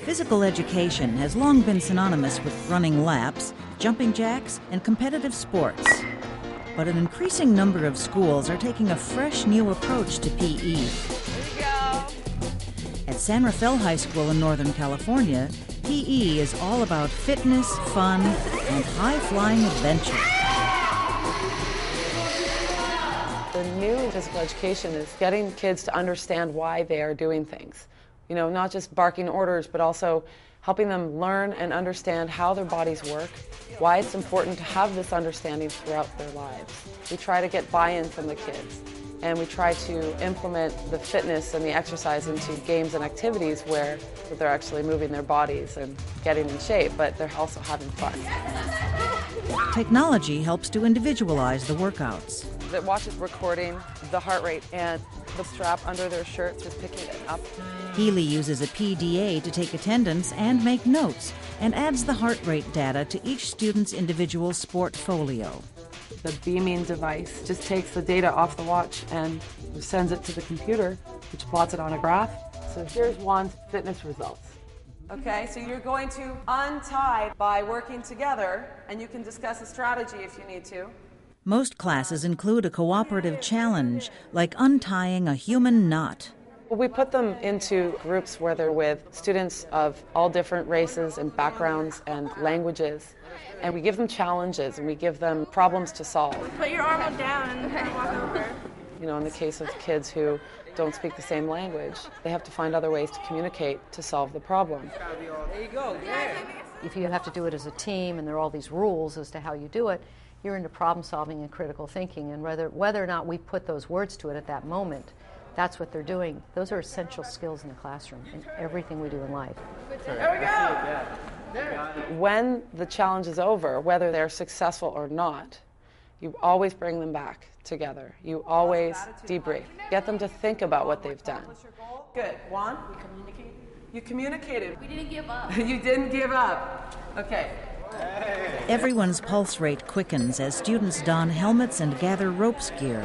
Physical education has long been synonymous with running laps, jumping jacks, and competitive sports. But an increasing number of schools are taking a fresh new approach to PE. Here you go. At San Rafael High School in Northern California, PE is all about fitness, fun, and high-flying adventure. The new physical education is getting kids to understand why they are doing things. You know, not just barking orders, but also helping them learn and understand how their bodies work, why it's important to have this understanding throughout their lives. We try to get buy-in from the kids, and we try to implement the fitness and the exercise into games and activities where they're actually moving their bodies and getting in shape, but they're also having fun. Technology helps to individualize the workouts. It watches recording the heart rate and the strap under their shirts is picking it up. Healy uses a PDA to take attendance and make notes, and adds the heart rate data to each student's individual sportfolio. The beaming device just takes the data off the watch and sends it to the computer, which plots it on a graph. So here's Juan's fitness results. Okay, so you're going to untie by working together, and you can discuss a strategy if you need to. Most classes include a cooperative challenge, like untying a human knot. We put them into groups where they're with students of all different races and backgrounds and languages. And we give them challenges and we give them problems to solve. Put your arm down and walk over. You know, in the case of kids who don't speak the same language, they have to find other ways to communicate to solve the problem. There you go. Yeah. If you have to do it as a team and there are all these rules as to how you do it, you're into problem solving and critical thinking. And whether or not we put those words to it at that moment, that's what they're doing. Those are essential skills in the classroom in everything we do in life. There we go. When the challenge is over, whether they're successful or not, you always bring them back together. You always debrief. Get them to think about what they've done. Good. Juan? You communicated. We didn't give up. You didn't give up. Okay. Everyone's pulse rate quickens as students don helmets and gather ropes gear.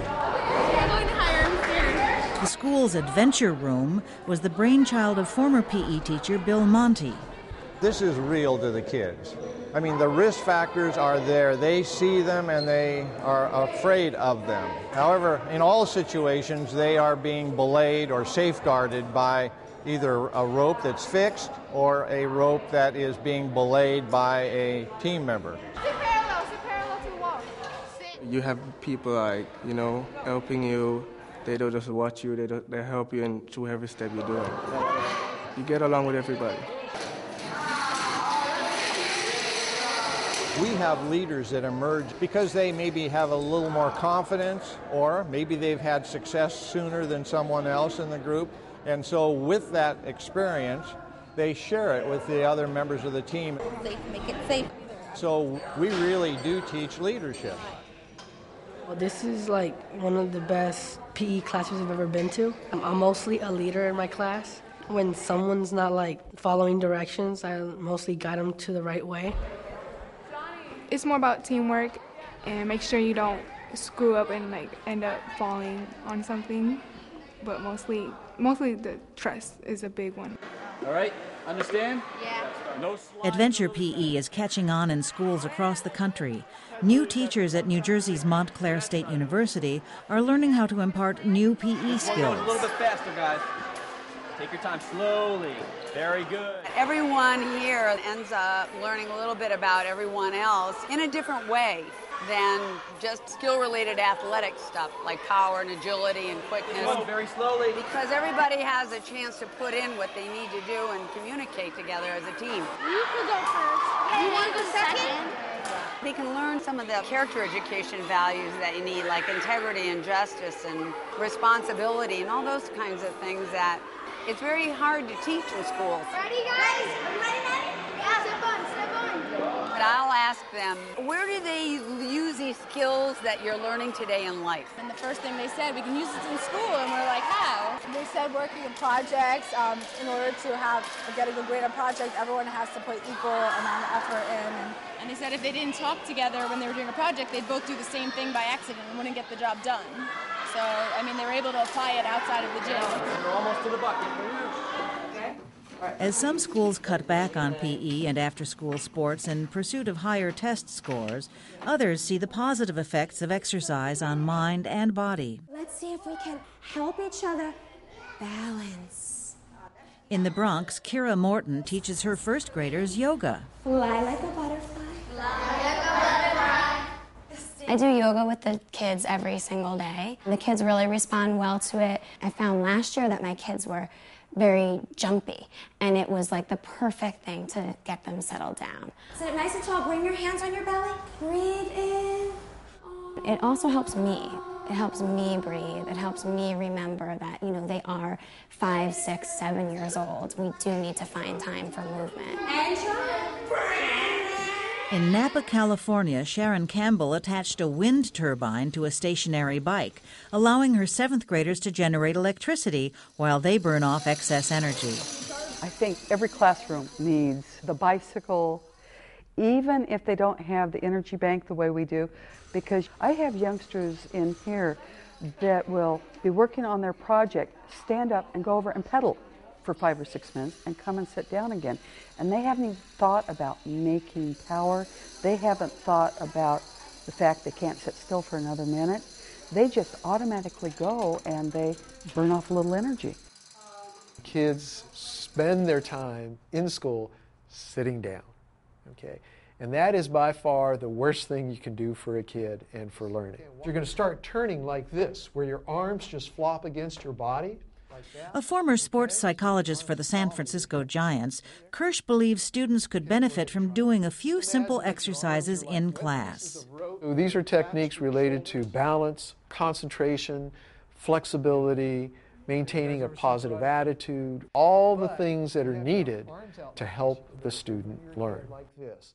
The school's adventure room was the brainchild of former PE teacher Bill Monty. This is real to the kids. I mean, the risk factors are there. They see them and they are afraid of them. However, in all situations, they are being belayed or safeguarded by either a rope that's fixed or a rope that is being belayed by a team member. Sit parallel to the wall. You have people like, helping you. They don't just watch you, they help you in through every step you're doing. You get along with everybody. We have leaders that emerge because they maybe have a little more confidence, or maybe they've had success sooner than someone else in the group. And so with that experience, they share it with the other members of the team. They make it safe. So we really do teach leadership. Well, this is like one of the best PE classes I've ever been to. I'm mostly a leader in my class. When someone's not following directions, I mostly guide them to the right way. It's more about teamwork and make sure you don't screw up and end up falling on something. But mostly the trust is a big one. All right, understand? Yeah. No Adventure PE is catching on in schools across the country. New teachers at New Jersey's Montclair State University are learning how to impart new PE skills. A little bit faster, guys. Take your time slowly. Very good. Everyone here ends up learning a little bit about everyone else in a different way than just skill-related athletic stuff like power and agility and quickness. Very slowly. Because everybody has a chance to put in what they need to do and communicate together as a team. You can go first. You want to go second? They can learn some of the character education values that you need, like integrity and justice and responsibility and all those kinds of things that it's very hard to teach in schools. Ready, guys? Ready? Yeah, step on. But I'll ask them, where do they use these skills that you're learning today in life? And the first thing they said, we can use this in school, and we're like, how? They said working in projects, in order to get a great project, everyone has to put equal amount of effort in. And they said if they didn't talk together when they were doing a project, they'd both do the same thing by accident and wouldn't get the job done. So, they were able to apply it outside of the gym. You're almost to the bucket. Okay. As some schools cut back on PE and after-school sports in pursuit of higher test scores, others see the positive effects of exercise on mind and body. Let's see if we can help each other balance. In the Bronx, Kira Morton teaches her first graders yoga. Fly like a butterfly. I do yoga with the kids every single day. The kids really respond well to it. I found last year that my kids were very jumpy, and it was like the perfect thing to get them settled down. Sit nice and tall, bring your hands on your belly, breathe in. It also helps me. It helps me breathe. It helps me remember that, they are 5, 6, 7 years old. We do need to find time for movement. And try. In Napa, California, Sharon Campbell attached a wind turbine to a stationary bike, allowing her 7th graders to generate electricity while they burn off excess energy. I think every classroom needs the bicycle, even if they don't have the energy bank the way we do, because I have youngsters in here that will be working on their project, stand up and go over and pedal for 5 or 6 minutes and come and sit down again. And they haven't even thought about making power. They haven't thought about the fact they can't sit still for another minute. They just automatically go and they burn off a little energy. Kids spend their time in school sitting down, okay? And that is by far the worst thing you can do for a kid and for learning. You're going to start turning like this, where your arms just flop against your body. A former sports psychologist for the San Francisco Giants, Kirsch believes students could benefit from doing a few simple exercises in class. These are techniques related to balance, concentration, flexibility, maintaining a positive attitude, all the things that are needed to help the student learn.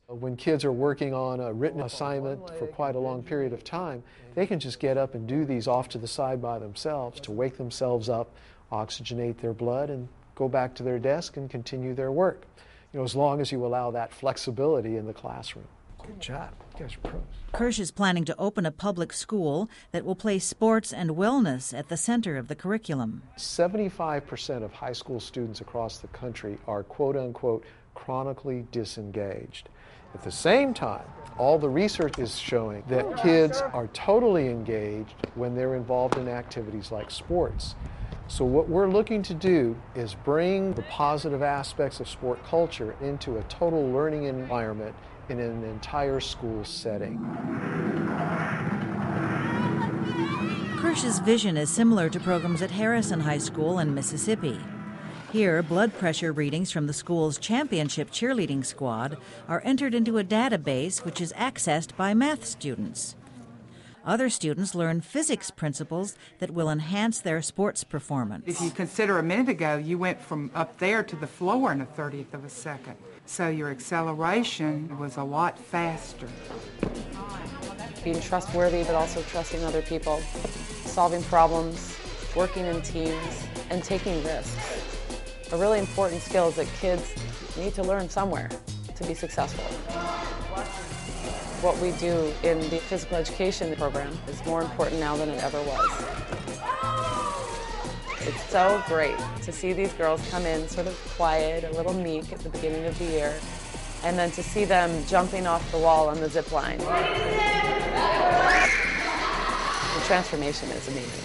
When kids are working on a written assignment for quite a long period of time, they can just get up and do these off to the side by themselves to wake themselves up, oxygenate their blood, and go back to their desk and continue their work. As long as you allow that flexibility in the classroom. Good job. You guys are pros. Kirsch is planning to open a public school that will place sports and wellness at the center of the curriculum. 75% of high school students across the country are quote-unquote chronically disengaged. At the same time, all the research is showing that kids are totally engaged when they're involved in activities like sports. So what we're looking to do is bring the positive aspects of sport culture into a total learning environment in an entire school setting. Kirsch's vision is similar to programs at Harrison High School in Mississippi. Here, blood pressure readings from the school's championship cheerleading squad are entered into a database which is accessed by math students. Other students learn physics principles that will enhance their sports performance. If you consider a minute ago, you went from up there to the floor in a 30th of a second. So your acceleration was a lot faster. Being trustworthy, but also trusting other people, solving problems, working in teams, and taking risks are really important skills that kids need to learn somewhere to be successful. What we do in the physical education program is more important now than it ever was. It's so great to see these girls come in sort of quiet, a little meek at the beginning of the year, and then to see them jumping off the wall on the zip line. The transformation is amazing.